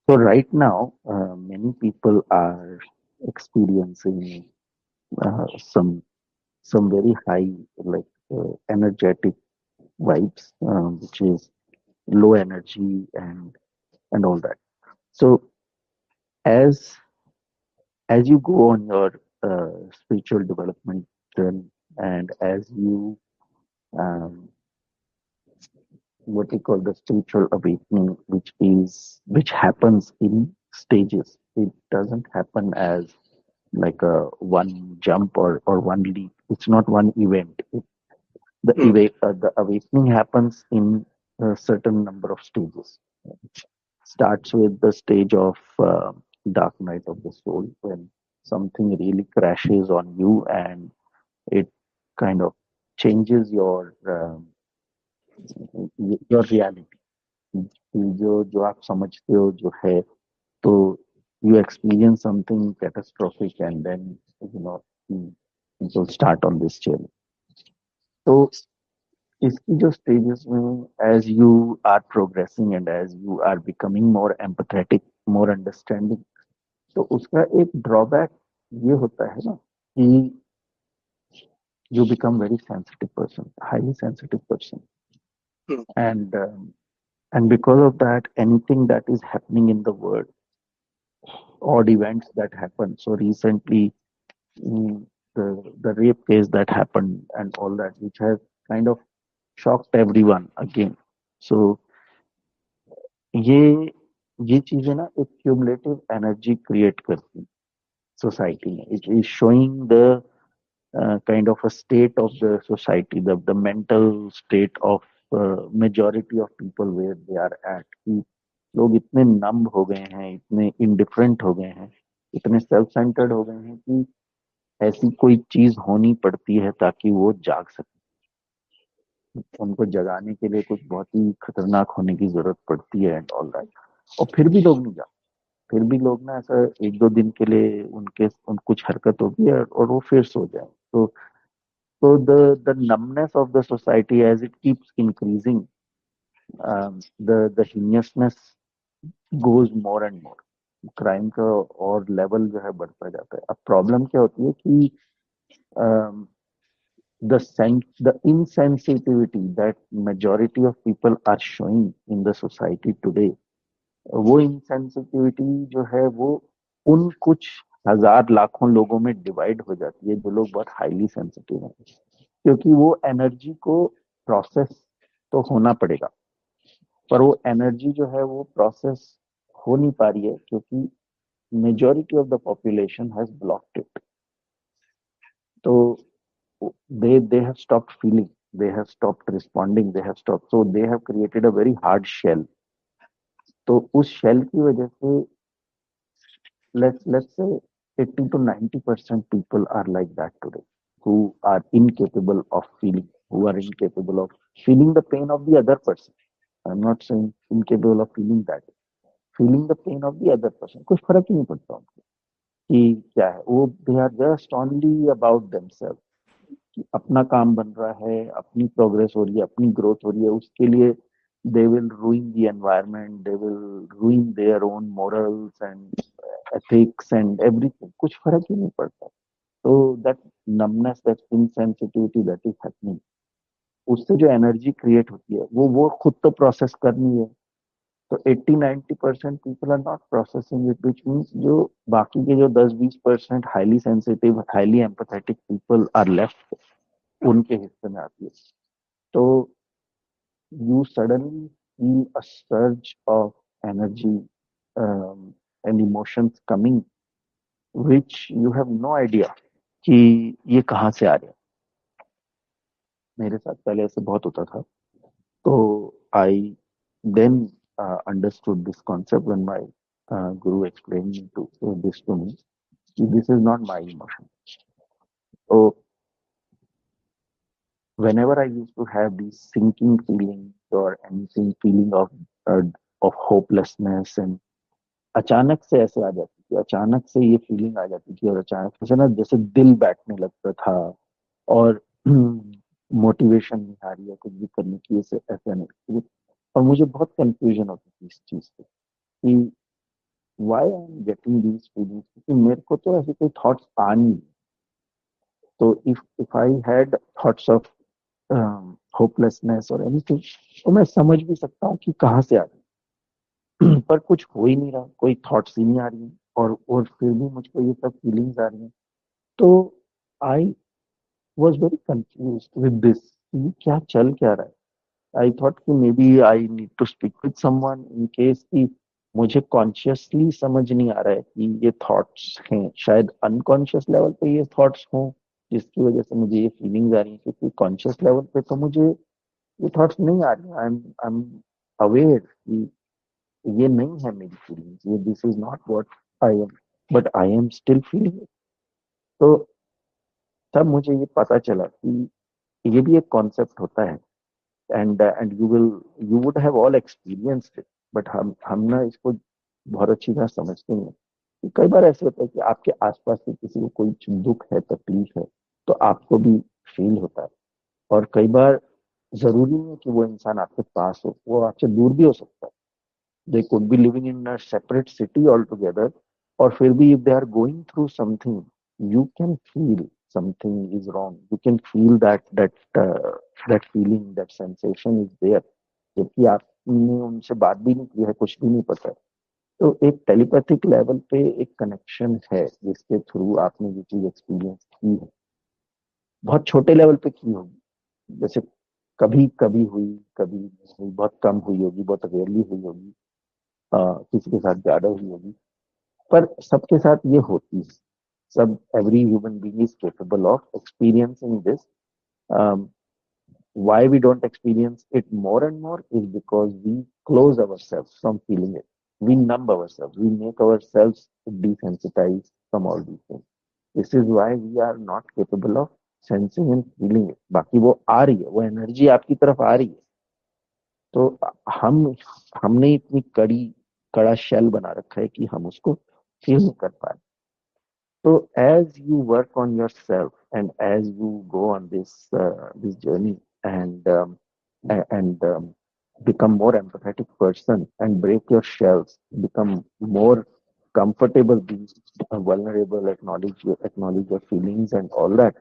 So right now, many people are experiencing some very high, like energetic vibes, which is low energy and all that. So as you go on your spiritual development journey, and as you um, what we call the spiritual awakening, which happens in stages. It doesn't happen as like a one jump or one leap. It's not one event. Mm, The awakening happens in a certain number of stages. It starts with the stage of dark night of the soul, when something really crashes on you and it kind of changes your reality. कि जो आप समझते हो जो है, तो you experience something catastrophic, and then you know people start on this journey. तो इसकी जो stages में, as you are progressing and as you are becoming more empathetic, more understanding, तो उसका एक drawback ये होता है ना कि you become very sensitive person, highly sensitive person, mm, and because of that, anything that is happening in the world, odd events that happen. So recently, the rape case that happened and all that, which has kind of shocked everyone again. So ये ये चीजें ना एक cumulative energy create करती society में. It is showing the kind of a state of the society, the mental state of majority of people where they are at. कि लोग इतने नम हो गए हैं, इतने इंडिफरेंट हो गए हैं, इतने सेल्फ सेंटर्ड हो गए हैं कि ऐसी कोई चीज होनी पड़ती है ताकि वो जाग सके. उनको जगाने के लिए कुछ बहुत ही खतरनाक होने की जरूरत पड़ती है एंड ऑल दैट. और फिर भी लोग नहीं जागते. फिर भी लोग ना ऐसा एक दो दिन के लिए कुछ हरकत होगी और वो फिर सो जाए. तो the numbness of the society, as it keeps increasing, the heinousness goes more and more. Crime का और लेवल जो है बढ़ता जाता है. अब प्रॉब्लम क्या होती है कि the insensitivity that majority of people are showing in the society today, वो insensitivity जो है वो उन कुछ हजार लाखों लोगों में डिवाइड हो जाती है जो लोग बहुत हाईली सेंसिटिव हैं. क्योंकि वो एनर्जी को प्रोसेस तो होना पड़ेगा, पर वो एनर्जी जो है वो प्रोसेस हो नहीं पा रही है क्योंकि majority of the population has blocked it. तो they have stopped feeling, they have stopped responding, they have stopped, so they have created a very hard shell. तो उस शेल की वजह से let's say 80 to 90% people are like that today, who are incapable of feeling, who are incapable of feeling the pain of the other person. I'm not saying incapable of feeling that, feeling the pain of the other person. कुछ फर्क ही नहीं पड़ता उनको कि क्या है वो. they are just only about themselves. कि अपना काम बन रहा है, अपनी प्रोग्रेस हो रही है, अपनी ग्रोथ हो रही है, उसके लिए they will ruin the environment, they will ruin their own morals and ethics and everything. कुछ फर्क ही नहीं पड़ता. तो that numbness, that insensitivity that is happening, उससे जो एनर्जी क्रिएट होती है वो खुद तो प्रोसेस करनी है. तो 80-90% people are not processing it, which means जो बाकी के जो 10-20% highly sensitive, highly empathetic people are left, उनके हिस्से में आती है. तो you suddenly feel a surge of energy and emotions coming, which you have no idea कि ये कहाँ से आ रहे हैं. मेरे साथ पहले ऐसे बहुत होता था. तो I then understood this concept when my guru explained this to me. This is not my emotion. So whenever I used to have these sinking feelings or anything feeling uh, of hopelessness, and अचानक से ऐसे आ जाती थी, अचानक से ये feeling आ जाती थी, और अचानक से ना जैसे दिल बैठने लगता था, और मोटिवेशन नहीं आ रही है कुछ भी करने की, ऐसे ऐसे नहीं. और मुझे बहुत कंफ्यूजन होती थी इस चीज से कि why I am getting these feelings, क्योंकि मेरे को तो ऐसे कोई थॉट्स आ नहीं। तो if I had thoughts of hopelessness और एनीथिंग, तो मैं समझ भी सकता हूँ कि कहाँ से आ रही पर कुछ हो ही नहीं रहा, कोई थॉट्स ही नहीं आ रही हैं, और फिर भी मुझको ये सब फीलिंग्स आ रही हैं। तो I was very confuse with this, ये क्या चल क्या रहा है। आई थॉट कि maybe I need to speak with someone in case कि मुझे कॉन्शियसली समझ नहीं आ रहा है कि ये थॉट्स हैं, शायद अनकॉन्शियस लेवल पे ये थॉट्स हों जिसकी वजह से मुझे ये फीलिंग्स आ रही हैं, क्योंकि कॉन्शियस लेवल पे तो मुझे ये थॉट्स नहीं आ रही। आई एम अवेयर कि ये नहीं है मेरी फीलिंग्स, ये this is not what I am, but I am still feeling. तो तब मुझे ये पता चला कि ये भी एक कॉन्सेप्ट होता है, and you would have all experienced it, but हम ना इसको बहुत अच्छी तरह समझते नहीं हैं। कि कई बार ऐसे होता है कि आपके आसपास से किसी को कोई दुख है, तकलीफ है, तो आपको भी फील होता है। और कई बार जरूरी नहीं है कि वो इंसान आपके पास हो, वो आपसे दूर भी हो सकता है। They could be living in a separate city altogether, or फिर भी if they are going through something, you can feel something is wrong. You can feel that feeling, that sensation is there. जबकि आपने उनसे बात भी नहीं की है, कुछ भी नहीं पता है। तो एक टेलीपैथिक लेवल पे एक कनेक्शन है जिसके थ्रू आपने ये चीज एक्सपीरियंस की है। बहुत छोटे लेवल पे की होगी, जैसे कभी कभी हुई, कभी नहीं हुई, बहुत कम हुई होगी, बहुत रेयरली हुई होगी, किसी के साथ ज्यादा हुई होगी, पर सबके साथ ये होती है। सब every human being is capable of experiencing this. Why we don't experience it more and more is because we close ourselves from feeling it. We numb ourselves, we make ourselves desensitized from all these things. This is why we are not capable of sensing and feeling it. बाकी वो आ रही है, वो energy आपकी तरफ आ रही है। तो हम हमने इतनी कड़ा शेल बना रखा है कि हम उसको फील नहीं कर पा रहे। So as you work on yourself and as you go on this journey, and become more empathetic person and break your shells, become more comfortable, being vulnerable, acknowledge your feelings and all that,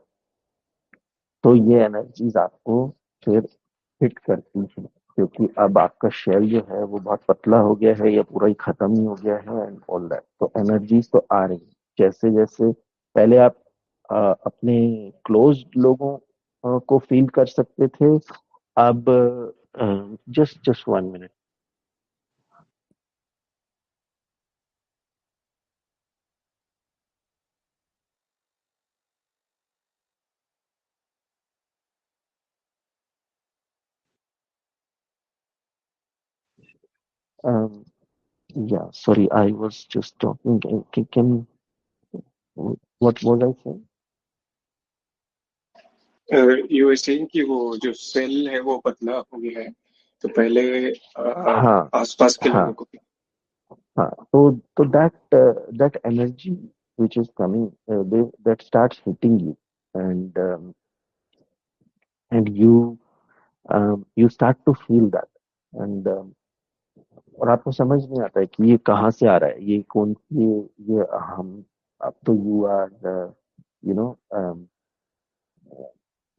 तो ये energies आपको फिर hit करती है, क्योंकि अब आपका shell जो है वो बहुत पतला हो गया है या पूरा ही खत्म ही हो गया है एंड ऑल दैट। तो एनर्जीज तो आ रही है। जैसे जैसे पहले आप अपने क्लोज लोगों को फील कर सकते थे, अब जस्ट जस्ट 1 मिनट। या sorry, I was just talking, can what was I saying? You are saying कि वो जो सेल है वो पतला हो गया है, तो पहले हाँ, आसपास के हाँ, लोगों को। हाँ। तो that energy which is coming, that starts hitting you, and and you start to feel that, and और आपको समझ नहीं आता है कि ये कहाँ से आ रहा है, ये कौन, ये हम। अब तो you are you know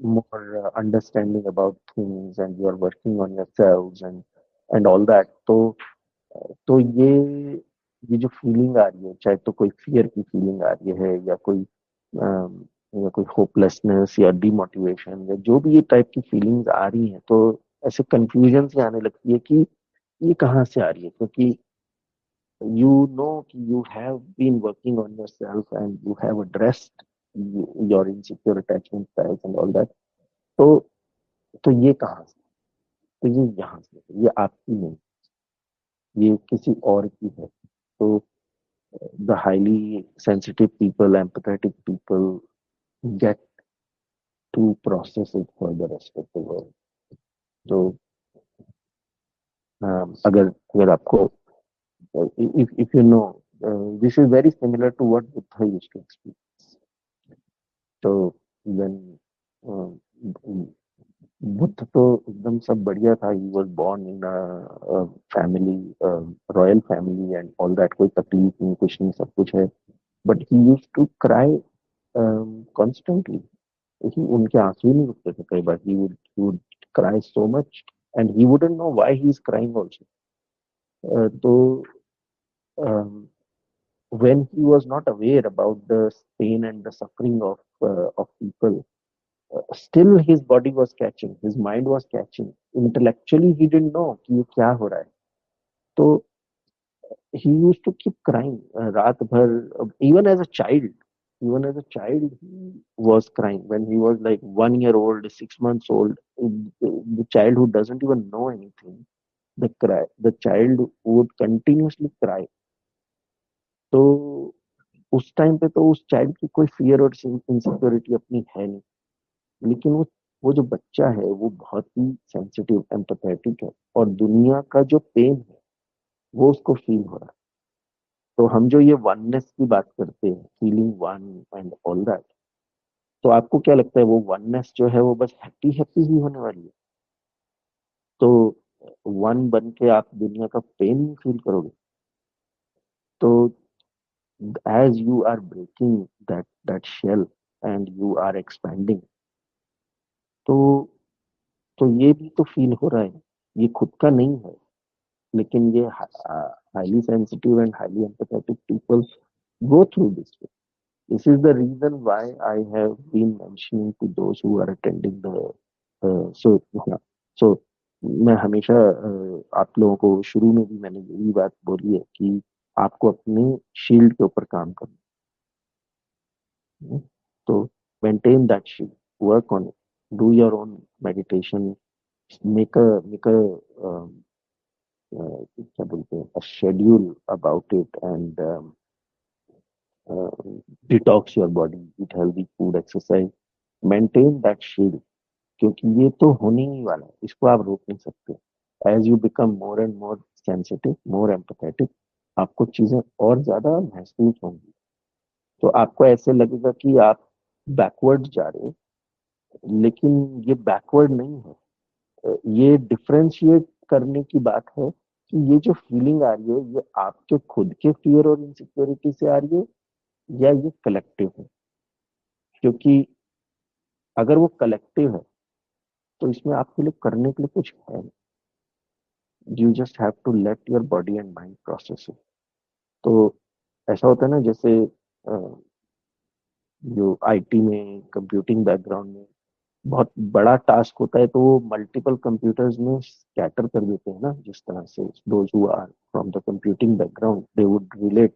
more understanding about things, and you are working on yourselves and all that। तो ये जो फीलिंग आ रही है, चाहे तो कोई फियर की फीलिंग आ रही है, या कोई होपलेसनेस या डिमोटिवेशन, या जो भी ये टाइप की फीलिंग्स आ रही हैं, तो ऐसे कंफ्यूजन से आने लगती है कि ये कहाँ से आ रही है, क्योंकि यू नो कि you have been working on yourself and you have addressed your insecure attachment styles and all that. तो तो ये कहाँ से, तो ये यहाँ से, ये आपकी नहीं, ये किसी और की है। तो the highly sensitive people, empathetic people get to process it for the rest of the world. तो अगर अगर आपको, if you know, this is very similar to what Buddha used to explain. So when uh, Buddha तो एकदम सब बढ़िया था। He was born in family, royal family and all that. कोई तकलीफ नहीं, कुछ नहीं, सब कुछ है। But he used to cry constantly. He उनके आंसू ही नहीं रुकते थे कई बार। He would cry so much and he wouldn't know why he is crying also. तो when he was not aware about the pain and the suffering of people, still his body was catching, his mind was catching. Intellectually he didn't know कि ये क्या हो रहा है। तो he used to keep crying रात भर। even as a child even as a child he was crying when he was like 1 year old, 6 months old. The child who doesn't even know anything, the child would continuously cry. तो उस time पे तो उस child की कोई fear और insecurity अपनी है नहीं। लेकिन वो जो बच्चा है वो बहुत ही सेंसिटिव, एम्पैथेटिक है, और दुनिया का जो पेन है वो उसको फील हो रहा है। तो हम जो ये वननेस की बात करते हैं, feeling one and all that, तो आपको क्या लगता है वो वननेस जो है वो बस हैप्पी हैप्पी ही होने वाली है? तो वन बन के आप दुनिया का पेन फील करोगे? तो as you are breaking that shell and you are expanding, तो ये भी तो फील हो रहा है। ये खुद का नहीं है, लेकिन ये highly sensitive and highly empathetic people go through this way. This is the reason why I have been mentioning to those who are attending the so हाँ, so मैं हमेशा आप लोगों को शुरू में भी मैंने यही बात बोली है कि आपको अपने शील्ड के ऊपर काम करना है। तो maintain that shield, work on it, do your own meditation, make a क्या बोलते हैं, a schedule about it, and detox your body, eat healthy food, exercise, maintain that shield। क्योंकि ये तो होने ही वाला है, इसको आप रोक नहीं सकते। As you become more and more sensitive, more empathetic, आपको चीजें और ज्यादा महसूस होंगी। तो आपको ऐसे लगेगा कि आप बैकवर्ड जा रहे हो, लेकिन ये बैकवर्ड नहीं है। ये डिफरेंशिएट करने की बात है कि ये जो फीलिंग आ रही है ये आपके खुद के फियर और इनसिक्योरिटी से आ रही है या ये कलेक्टिव है। क्योंकि अगर वो कलेक्टिव है तो इसमें आपके लिए करने के लिए कुछ है। You just have to let your body and mind process it. तो ऐसा होता है ना, जैसे जो आईटी में, कंप्यूटिंग बैकग्राउंड में बहुत बड़ा टास्क होता है तो वो मल्टीपल कंप्यूटर्स में स्कैटर कर देते हैं ना। जिस तरह से those who are from the computing background they would relate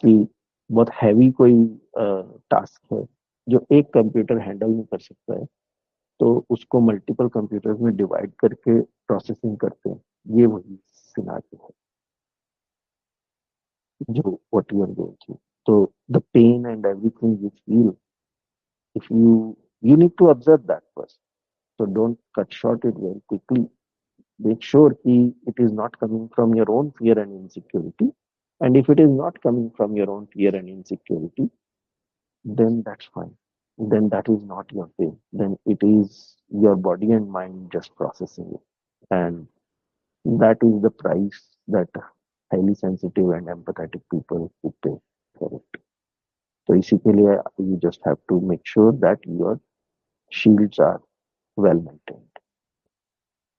कि बहुत हैवी कोई टास्क है जो एक कंप्यूटर हैंडल नहीं कर सकता है, तो उसको मल्टीपल कंप्यूटर्स में डिवाइड करके प्रोसेसिंग करते हैं। ये वही सिनारियो है जो what you are going through. तो the pain and everything you feel, if you need to observe that first. So don't cut short it very quickly. Make sure it is not coming from your own fear and insecurity. And if it is not coming from your own fear and insecurity, then that's fine. Then that is not your pain. Then it is your body and mind just processing it. And that is the price that highly sensitive and empathetic people who pay for it. So इसी you just have to make sure that your shields are well maintained.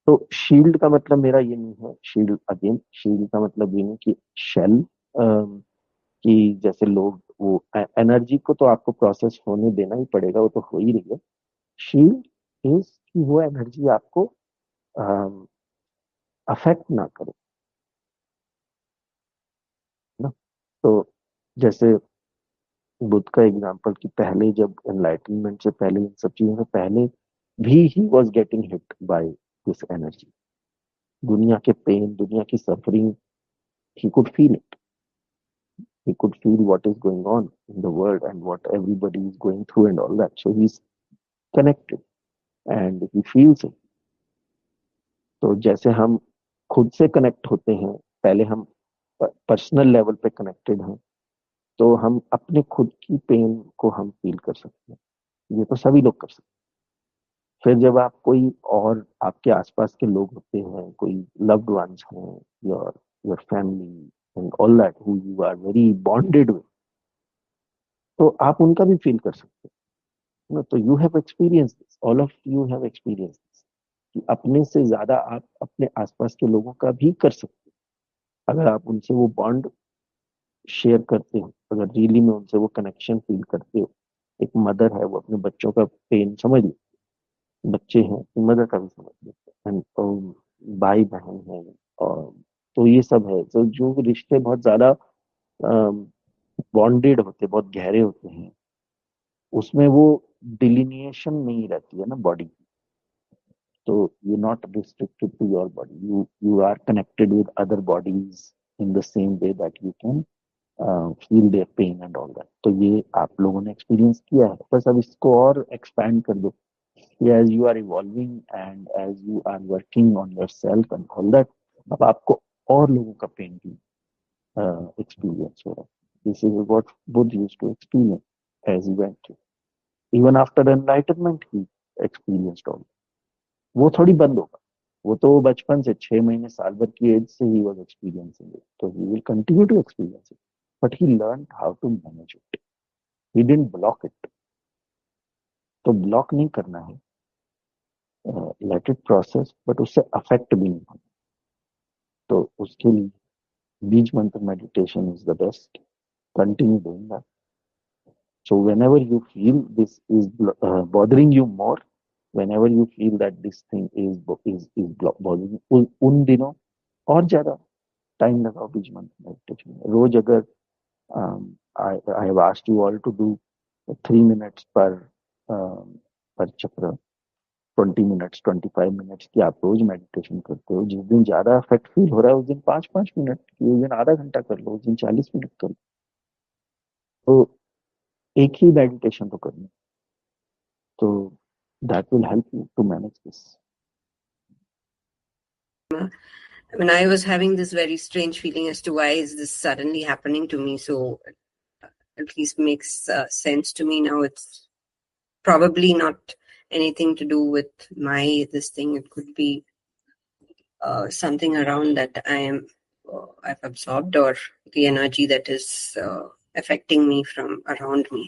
तो shield का मतलब मेरा ये नहीं है, shield again, shield का मतलब ये नहीं कि शेल, कि जैसे लोग वो एनर्जी को तो आपको प्रोसेस होने देना ही पड़ेगा, वो तो हो ही रही है। शील्ड इज कि वो एनर्जी आपको अफेक्ट ना करे ना। तो जैसे बुद्ध का एग्जांपल कि पहले जब एनलाइटनमेंट से पहले, इन सब चीजों से पहले भी he was getting hit by this energy. दुनिया के पेन, दुनिया की suffering, he could feel it. He could feel what is going on in the world and what everybody is going through and all that. So he's connected and he feels it. तो जैसे हम खुद से connect होते हैं, पहले हम personal level पे कनेक्टेड हैं, तो हम अपने खुद की पेन को हम फील कर सकते हैं। ये तो सभी लोग कर सकते फिर जब आप कोई और आपके आसपास के लोग होते हैं, कोई लव्ड वंस हैं, your your family and all that who you are very bonded with, तो आप उनका भी फील कर सकते हो ना। तो you have experience this, all of you have experience this, कि अपने से ज्यादा आप अपने आसपास के लोगों का भी कर सकते हो अगर आप उनसे वो बॉन्ड शेयर करते हो, अगर रियली में उनसे वो कनेक्शन फील करते हो। एक मदर है, वो अपने बच्चों का पेन समझ ले, बच्चे हैं मदर का भी समझ लेते हैं, and, भाई बहन है, और तो ये सब है। तो जो रिश्ते बहुत ज्यादा बॉन्डेड होते, बहुत गहरे होते हैं, उसमें वो डिलिनिएशन नहीं रहती है ना बॉडी की। तो you not restricted to your body, you are connected with other bodies in the same way that you can feel their pain and all that. तो ये आप लोगों ने एक्सपीरियंस किया है, बस अब इसको और एक्सपैंड कर दो कि as you are evolving and as you are working on yourself and all that, अब आपको और लोगों का पेन भी एक्सपीरियंस हो रहा है। This is what Buddha used to experience as he went through, even after enlightenment he experienced all. वो थोड़ी बंद होगा, वो तो बचपन से 6 महीने साल भर की एज से ही वाज एक्सपीरियंसिंग इट, तो he will continue to experience it, but he learn how to manage it, he didn't block it. तो ब्लॉक नहीं करना है, लेट इट प्रोसेस, बट उससे अफेक्ट भी नहीं होना। तो उसके लिए बीज मंत्र meditation is the best, continue doing that. So whenever you feel this is bothering you more, whenever you feel that this thing is bothering you, उन दिनों और ज्यादा टाइम लगाओ बीज मंत्र मेडिटेशन में। रोज अगर I have asked you all to do 3 minutes पर चक्र, 20 minutes, 25 minutes की आप रोज मेडिटेशन करते हो। जिस दिन ज्यादा इफेक्ट फील हो रहा है उस दिन 5-5 मिनट की, उस दिन आधा घंटा कर लो, उस दिन 40 मिनट कर लो। तो एक ही मेडिटेशन तो करनी, तो that will help you to manage this. When I was having this very strange feeling as to why is this suddenly happening to me, so at least makes sense to me now. It's probably not anything to do with my this thing. It could be something around that I've absorbed, or the energy that is affecting me from around me.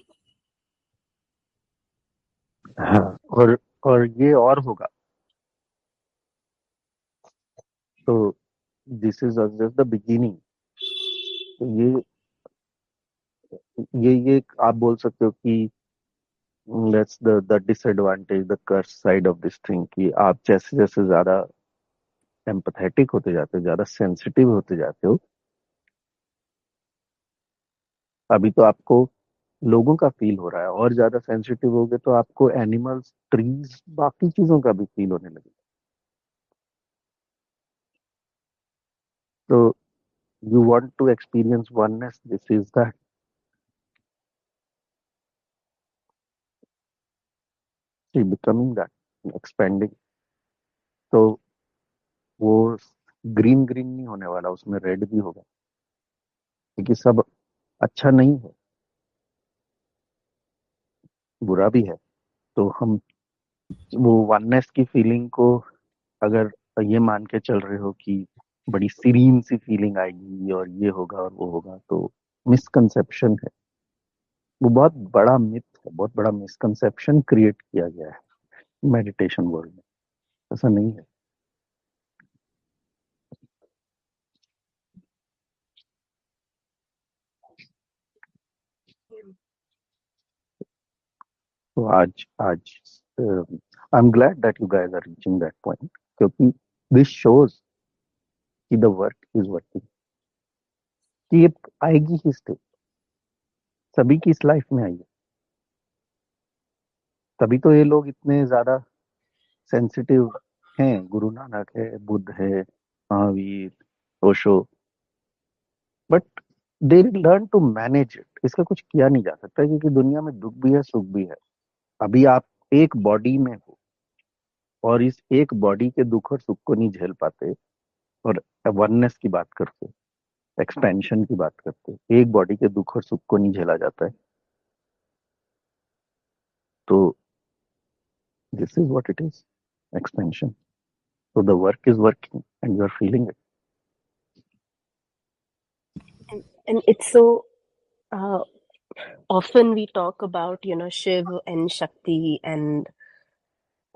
हाँ, और ये और होगा। तो this is just the beginning. तो ये आप बोल सकते हो कि that's the disadvantage, the curse side of this thing, कि आप जैसे जैसे ज्यादा एम्पथेटिक होते जाते हो, ज्यादा सेंसिटिव होते जाते हो, अभी तो आपको लोगों का फील हो रहा है, और ज्यादा सेंसिटिव हो गए तो आपको एनिमल्स, ट्रीज, बाकी चीजों का भी फील होने लगेगा। तो you want to experience oneness, this is that, becoming that, expanding. तो वो ग्रीन ग्रीन नहीं होने वाला, उसमें रेड भी होगा, क्योंकि सब अच्छा नहीं है, बुरा भी है। तो हम वो वननेस की फीलिंग को अगर ये मान के चल रहे हो कि बड़ी सीरीन सी फीलिंग आएगी और ये होगा और वो होगा, तो मिसकंसेप्शन है। वो बहुत बड़ा मिथ है, बहुत बड़ा मिसकंसेप्शन क्रिएट किया गया है मेडिटेशन वर्ल्ड में, ऐसा नहीं है। तो आज आज I am glad that you guys are reaching that point, क्योंकि दिस शोज कि द वर्क इज वर्किंग, कि ये आएगी ही स्टेज, सभी की इस लाइफ में आई है। तभी तो ये लोग इतने ज्यादा सेंसिटिव हैं, गुरु नानक है, बुद्ध है, Mahavir, Osho, but they learn to manage it. इसका कुछ किया नहीं जा सकता, क्योंकि दुनिया में दुख भी है, सुख भी है। अभी आप एक बॉडी में हो, और इस एक बॉडी के दुख और सुख को नहीं झेल पाते, और वननेस की बात करते, एक्सपेंशन की बात करते, एक बॉडी के दुख और सुख को नहीं झेला जाता है, तो This is what it is, expansion. So the work is working and you are feeling it. And it's so often we talk about, Shiv and Shakti and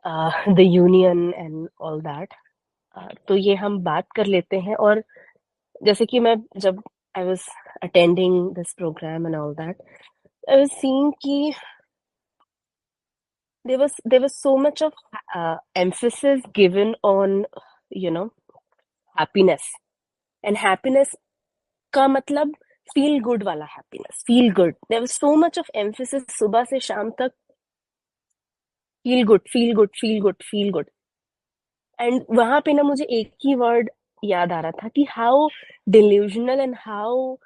the union and all that. तो ये हम बात कर लेते हैं, और जैसे कि मैं जब I was attending this program and all that, I was seeing कि there was so much of emphasis given on, happiness. And happiness का मतलब feel good वाला happiness, feel good. There was so much of emphasis सुबह से शाम तक feel good, feel good, feel good, feel good. And वहां पे ना मुझे एक ही word याद आ रहा था कि how delusional and how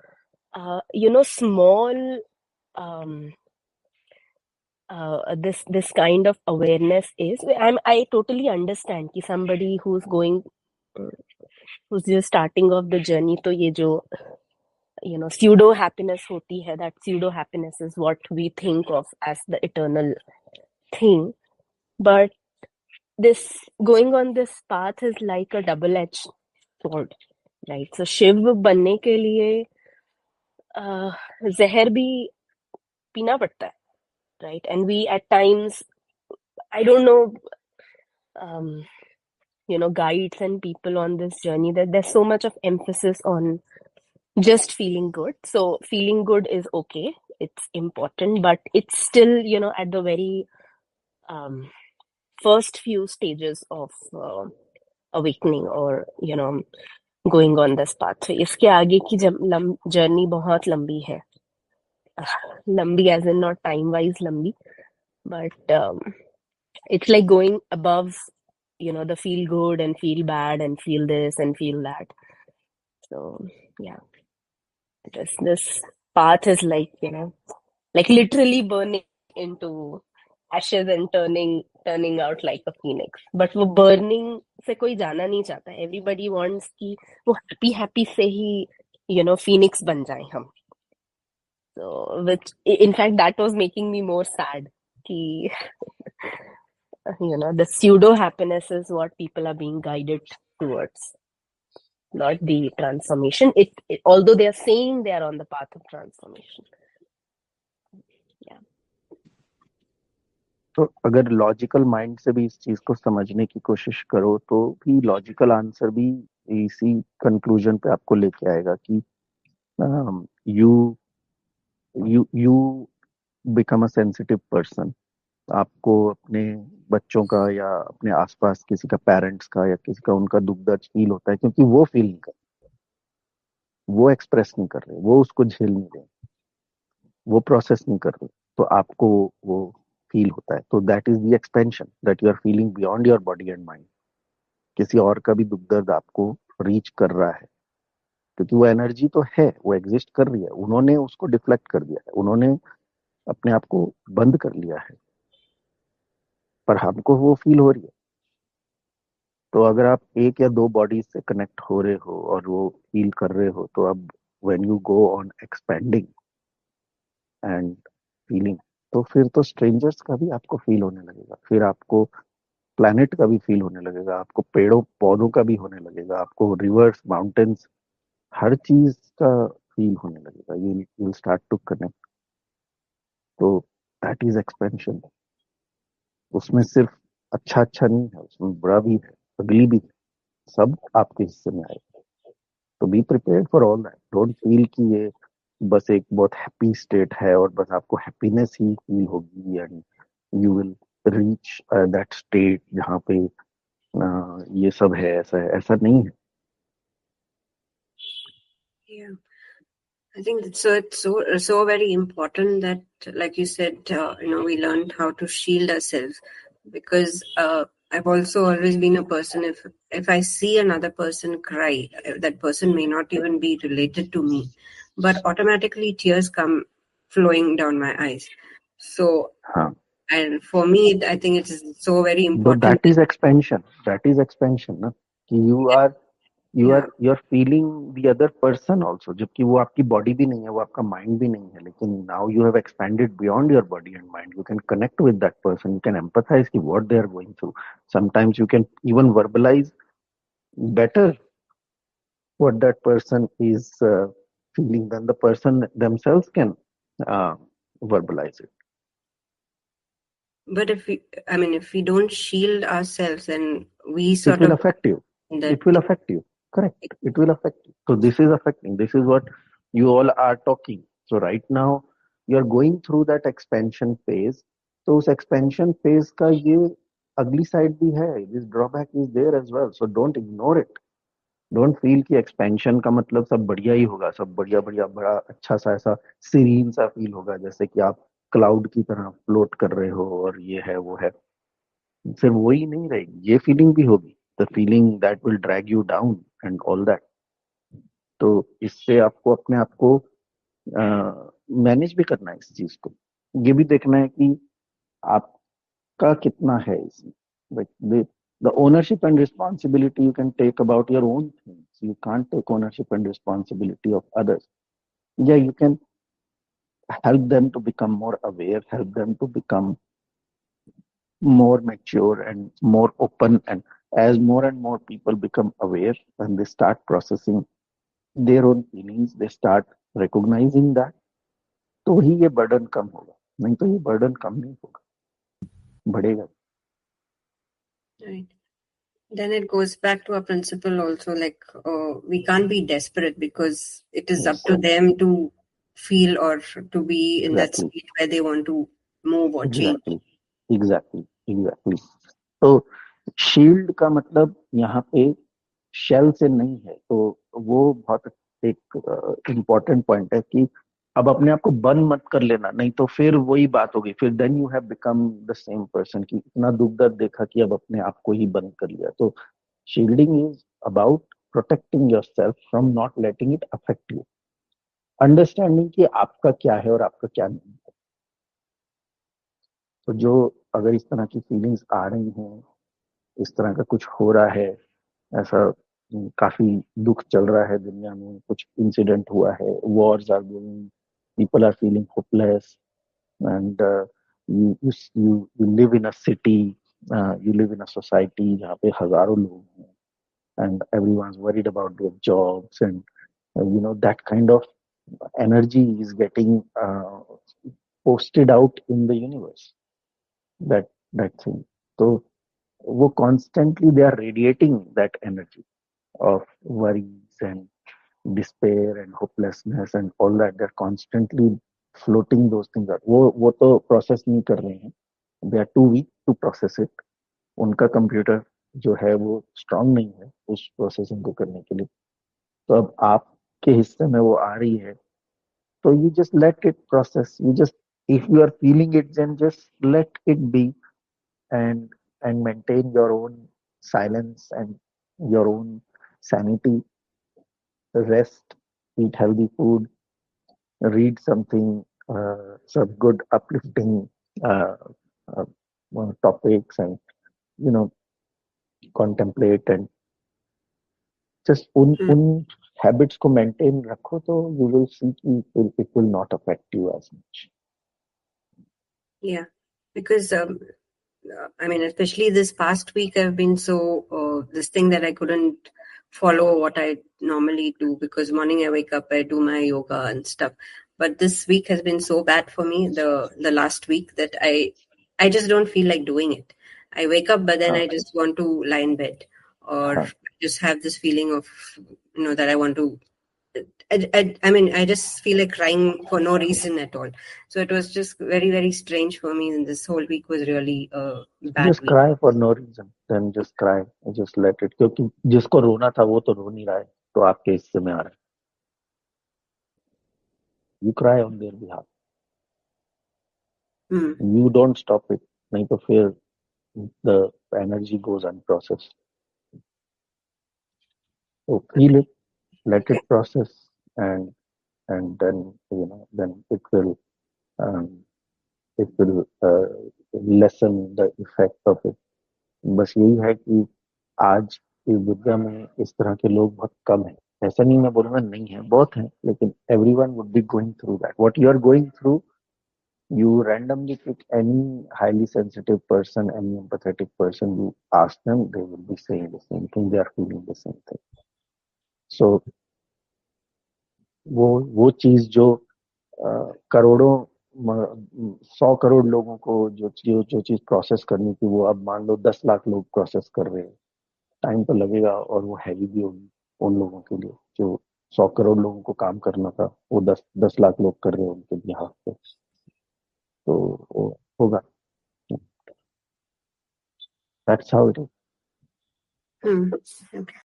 small um, this kind of awareness is. I totally understand कि somebody who's just starting off the journey, तो ये जो pseudo happiness होती है, that pseudo happiness is what we think of as the eternal thing. But this going on this path is like a double-edged sword, right? So Shiv बनने के लिए जहर भी पीना पड़ता है, right? And we at times, I don't know, guides and people on this journey, that there's so much of emphasis on just feeling good. So feeling good is okay, it's important, but it's still, at the very first few stages of awakening or, going on this path. So इसके आगे की journey बहुत लंबी है. लंबी as in not time wise लंबी, but it's like going above, the feel good and feel bad and feel this and feel that. So yeah, this path is like, like literally burning into ashes and turning out like a phoenix. But वो burning से कोई जाना नहीं चाहता. Everybody wants कि वो happy से ही, phoenix बन जाए हम. So which in fact that was making me more sad कि the pseudo happiness is what people are being guided towards, not the transformation. Although they are saying they are on the path of transformation. Yeah. तो अगर logical mind से भी इस चीज को समझने की कोशिश करो तो भी लॉजिकल आंसर भी इसी कंक्लूजन पे आपको लेके आएगा कि you become a sensitive person. आपको अपने बच्चों का या अपने आसपास किसी का पेरेंट्स का या किसी का उनका दुख दर्द फील होता है क्योंकि वो फील नहीं कर रहे, वो एक्सप्रेस नहीं कर रहे, वो उसको झेल नहीं रहे, वो प्रोसेस नहीं कर रहे, तो आपको वो फील होता है. तो that is the expansion that you are feeling beyond your body and mind. किसी और का भी दुख दर्द आपको रीच कर रहा है क्योंकि वो एनर्जी तो है, वो एग्जिस्ट कर रही है, उन्होंने उसको डिफ्लेक्ट कर दिया है, उन्होंने अपने आप को बंद कर लिया है, पर हमको वो फील हो रही है. तो अगर आप एक या दो बॉडी से कनेक्ट हो रहे हो और वो फील कर रहे हो, तो अब when you go on expanding and feeling, तो फिर तो स्ट्रेंजर्स का भी आपको फील होने लगेगा, फिर आपको प्लैनेट का भी फील होने लगेगा, आपको पेड़ों पौधों का भी होने लगेगा, आपको रिवर्स माउंटेन्स हर चीज का फील होने लगेगा. You will start to connect. तो दैट इज एक्सपेंशन. उसमें सिर्फ अच्छा अच्छा नहीं है, उसमें बुरा भी है, अगली भी है, सब आपके हिस्से में आएगा. तो be prepared for all that. Don't feel कि ये बस एक बहुत हैप्पी स्टेट है और बस आपको हैप्पीनेस ही फील होगी and you will reach that state जहाँ पे ये सब है. ऐसा नहीं है. Yeah, I think it's so very important that, like you said, we learned how to shield ourselves, because I've also always been a person, if I see another person cry, that person may not even be related to me, but automatically tears come flowing down my eyes. So, and for me, I think it is so very important. That is expansion. That is expansion, na? कि you are Yeah. You are feeling the other person also, जबकि वो आपकी body भी नहीं है, वो आपका mind भी नहीं है, लेकिन now you have expanded beyond your body and mind. You can connect with that person, you can empathize कि what they are going through. Sometimes you can even verbalize better what that person is feeling than the person themselves can uh, verbalize it. But if we don't shield ourselves, then we It sort will of affect you. that. It will affect you. Correct. It will affect you. So this is affecting. This is what you all are talking. So right now you are going through that expansion phase. So उस expansion phase का ये ugly side भी है. This drawback is there as well. So don't ignore it. Don't feel कि expansion का मतलब सब बढ़िया ही होगा, सब बढ़िया बढ़िया बड़ा अच्छा सा ऐसा सीरीन सा फील होगा, जैसे कि आप क्लाउड की तरह फ्लोट कर रहे हो और ये है वो है. सिर्फ वही नहीं रहेगी, ये फीलिंग भी होगी, the feeling that will drag you down and all that. तो इससे आपको अपने आप को मैनेज भी करना है. इस चीज को ये भी देखना है कि आपका कितना है इसमें. Like the ownership and responsibility you can take about your own things. You can't take ownership and responsibility of others. Yeah, you can help them to become more aware, help them to become more mature and more open. And as more and more people become aware and they start processing their own feelings, they start recognizing that, तो ही ये burden कम होगा. नहीं तो ये burden कम नहीं होगा, बढ़ेगा. Right. Then it goes back to our principle also, like we can't be desperate because it is up to them to feel or to be in that Exactly. state where they want to move or change. Exactly. तो shield का मतलब यहाँ पे shell से नहीं है. तो वो बहुत एक इम्पोर्टेंट पॉइंट है कि अब अपने आप को बंद मत कर लेना, नहीं तो फिर वही बात होगी. फिर then you have become the same person कि इतना दुख दर्द देखा कि अब अपने आप को ही बंद कर लिया. तो shielding is about protecting your self from not letting it affect you. Understanding कि आपका क्या है और आपका क्या नहीं है. तो जो अगर इस तरह की फीलिंग्स आ रही हैं, इस तरह का कुछ हो रहा है, ऐसा काफी दुख चल रहा है दुनिया में, कुछ इंसिडेंट हुआ है, wars are going, people are feeling hopeless, and you live in a city, you live in a society जहाँ पे हजारों लोग हैं, and everyone's worried about their jobs, and that kind of energy is getting posted out in the universe, that thing. So वो constantly they are radiating that energy of worries and despair and hopelessness and all that. They're constantly floating those things out. वो तो process नहीं कर रहे हैं. They are too weak to process it. उनका computer जो है वो स्ट्रांग नहीं है उस प्रोसेसिंग को करने के लिए. तो अब आपके हिस्से में वो आ रही है, तो you just let it process. If you are feeling it, then just let it be, and maintain your own silence and your own sanity. Rest, eat healthy food, read something, some good uplifting uh, uh, topics, and you know contemplate, and just un habits को maintain रखो, तो you will see it will not affect you as much. Yeah, because especially this past week, I've been so this thing that I couldn't follow what I normally do, because morning I wake up, I do my yoga and stuff. But this week has been so bad for me, the last week, that I just don't feel like doing it. I wake up, but then I just want to lie in bed, or just have this feeling of that I want to. I just feel like crying for no reason at all. So it was just very, very strange for me. And this whole week was really bad. Just cry for no reason. Then just cry. Just let it. क्योंकि जिसको रोना था वो तो रो नहीं रहा है, तो आपके हिस्से में आ रहा है. You cry on their behalf. You don't stop it. नहीं तो फिर the energy goes unprocessed. So feel it, let it process, and then then it will lessen the effect of it. बस यही है कि आज इस दुनिया में इस तरह के लोग बहुत कम हैं। ऐसा नहीं मैं बोलूंगा नहीं है, बहुत हैं, लेकिन everyone would be going through that what you are going through. You randomly pick any highly sensitive person, any empathetic person, you ask them, they will be saying the same thing, they are feeling the same thing. So वो चीज जो करोड़ों 100 करोड़ लोगों को जो चीज process करनी थी, वो अब मान लो 10 लाख लोग प्रोसेस कर रहे हैं। टाइम तो लगेगा और वो हैवी भी होगी उन लोगों के लिए। जो 100 करोड़ लोगों को काम करना था, वो 10 लाख लोग कर रहे हैं उनके बिहाफ पे। तो वो होगा। That's how it is. Hmm. Okay.